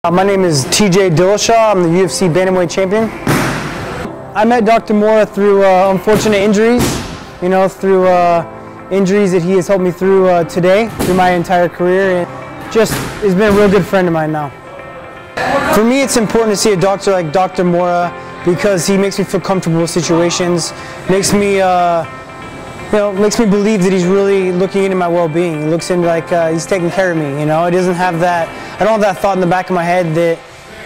My name is TJ Dillashaw. I'm the UFC Bantamweight champion. I met Dr. Mora through unfortunate injuries, through injuries that he has helped me through today, through my entire career, and just has been a real good friend of mine now. For me, it's important to see a doctor like Dr. Mora because he makes me feel comfortable with situations, makes me believe that he's really looking into my well-being. He looks into like he's taking care of me. It doesn't have that. I don't have that thought in the back of my head that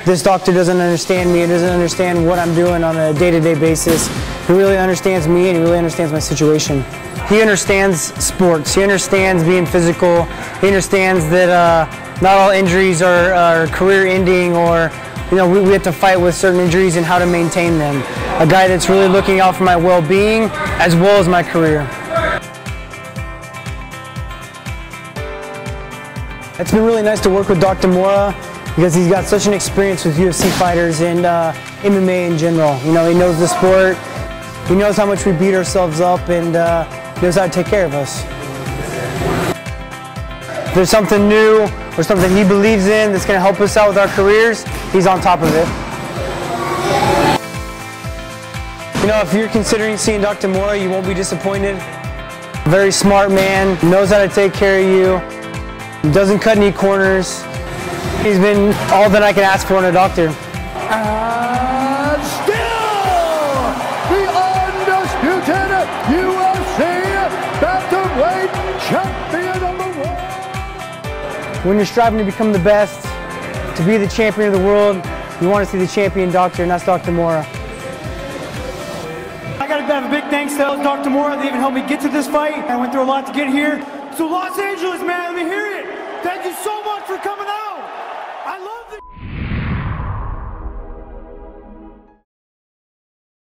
this doctor doesn't understand me. He doesn't understand what I'm doing on a day-to-day basis. He really understands me and he really understands my situation. He understands sports. He understands being physical. He understands that not all injuries are career-ending, or we have to fight with certain injuries and how to maintain them. A guy that's really looking out for my well-being as well as my career. It's been really nice to work with Dr. Mora because he's got such an experience with UFC fighters and MMA in general. He knows the sport, he knows how much we beat ourselves up, and knows how to take care of us. If there's something new or something he believes in that's going to help us out with our careers, he's on top of it. If you're considering seeing Dr. Mora, you won't be disappointed. Very smart man, knows how to take care of you, doesn't cut any corners. He's been all that I can ask for in a doctor. And still, the undisputed UFC Bantamweight Champion of the world. When you're striving to become the best, to be the champion of the world, you want to see the champion doctor, and that's Dr. Mora. I got to have a big thanks to Dr. Mora. They even helped me get to this fight. I went through a lot to get here. So Los Angeles, man, let me hear it. Thank you so much for coming out.